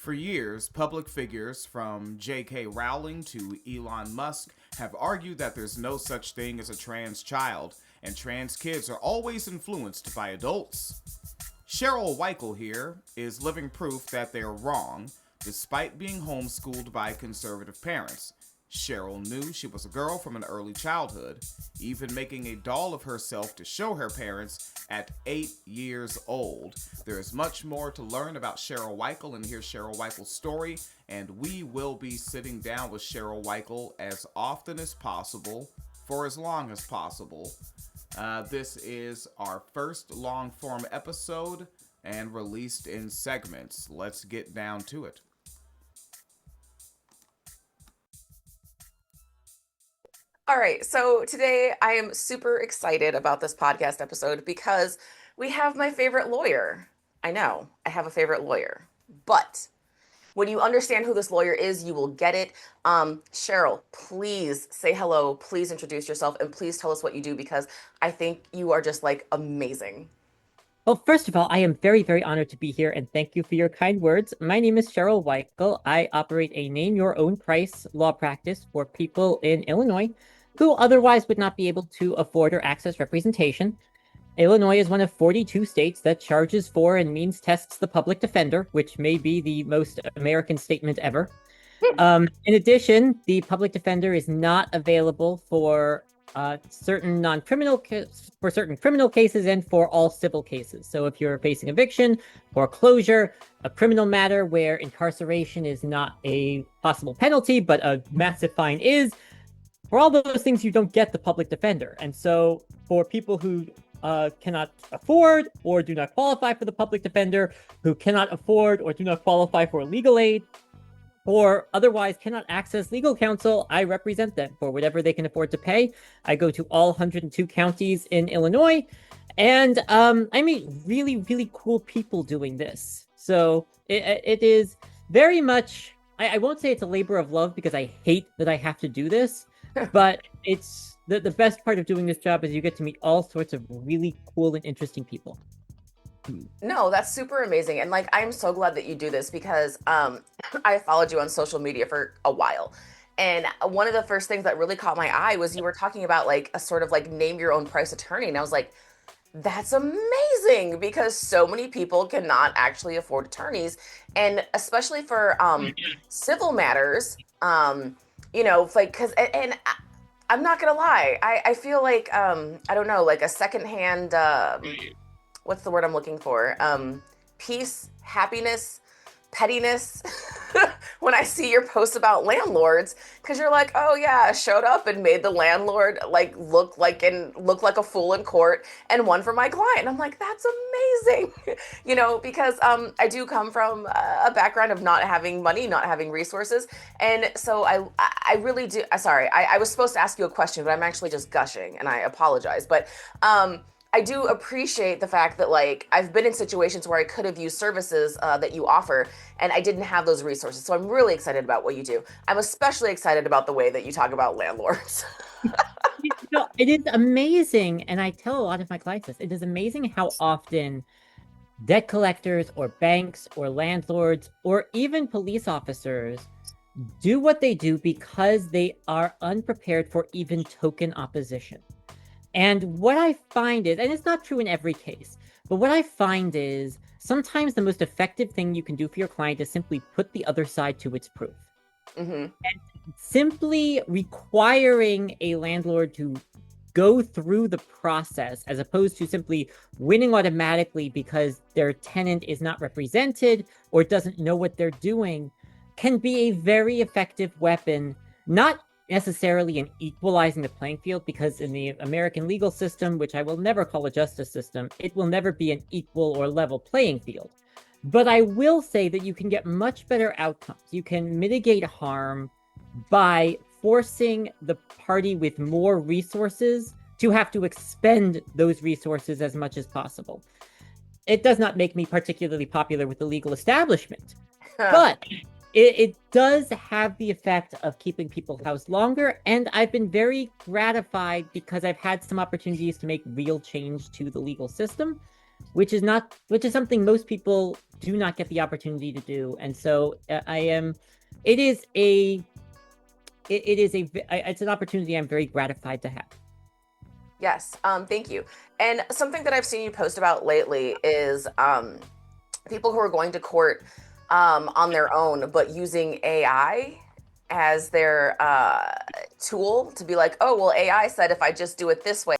For years, public figures from J.K. Rowling to Elon Musk have argued that there's no such thing as a trans child, and trans kids are always influenced by adults. Sheryl Weikal here is living proof that they're wrong, despite being homeschooled by conservative parents. Sheryl knew she was a girl from an early childhood, even making a doll of herself to show her parents at 8 years old. There is much more to learn about Sheryl Weikal, and here's Sheryl Weikal's story, and we will be sitting down with Sheryl Weikal as often as possible, for as long as possible. This is our first long-form episode and released in segments. Let's get down to it. All right, so today I am super excited about this podcast episode because we have my favorite lawyer. I know, I have a favorite lawyer, but when you understand who this lawyer is, you will get it. Sheryl, please say hello, please introduce yourself, and please tell us what you do because I think you are just like amazing. Well, first of all, I am very, very honored to be here, and thank you for your kind words. My name is Sheryl Weikal. I operate a name-your-own-price law practice for people in Illinois who otherwise would not be able to afford or access representation. Illinois is one of 42 states that charges for and means tests the public defender, which may be the most American statement ever. In addition, the public defender is not available for certain criminal cases and for all civil cases. So if you're facing eviction, foreclosure, a criminal matter where incarceration is not a possible penalty, but a massive fine is, for all those things, you don't get the public defender. And so for people who cannot afford or do not qualify for the public defender, who cannot afford or do not qualify for legal aid, or otherwise cannot access legal counsel, I represent them for whatever they can afford to pay. I go to all 102 counties in Illinois, and I meet really, really cool people doing this. So it is very much, I won't say it's a labor of love because I hate that I have to do this, but it's the best part of doing this job is you get to meet all sorts of really cool and interesting people. No, that's super amazing. And like, I'm so glad that you do this because I followed you on social media for a while. And one of the first things that really caught my eye was you were talking about like a sort of like name your own price attorney. And I was like, that's amazing because so many people cannot actually afford attorneys. And especially for civil matters, like, and I'm not going to lie. I feel like, I don't know, like a secondhand, what's the word I'm looking for? Peace, happiness, pettiness. When I see your posts about landlords, because you're like, oh yeah, showed up and made the landlord like look like a fool in court and won for my client. I'm like, that's amazing, because I do come from a background of not having money, not having resources, and so I really do. Sorry, I was supposed to ask you a question, but I'm actually just gushing, and I apologize, but I do appreciate the fact that like I've been in situations where I could have used services that you offer and I didn't have those resources. So I'm really excited about what you do. I'm especially excited about the way that you talk about landlords. It is amazing. And I tell a lot of my clients this. It is amazing how often debt collectors or banks or landlords or even police officers do what they do because they are unprepared for even token opposition. And what I find is, and it's not true in every case, but what I find is sometimes the most effective thing you can do for your client is simply put the other side to its proof. Mm-hmm. And simply requiring a landlord to go through the process as opposed to simply winning automatically because their tenant is not represented or doesn't know what they're doing can be a very effective weapon, not necessarily in equalizing the playing field, because in the American legal system, which I will never call a justice system, it will never be an equal or level playing field. But I will say that you can get much better outcomes. You can mitigate harm by forcing the party with more resources to have to expend those resources as much as possible. It does not make me particularly popular with the legal establishment, but it does have the effect of keeping people housed longer, and I've been very gratified because I've had some opportunities to make real change to the legal system. which is something most people do not get the opportunity to do. And so it's an opportunity I'm very gratified to have. Yes, thank you. And something that I've seen you post about lately is people who are going to court on their own, but using AI as their tool to be like, oh, well, AI said if I just do it this way,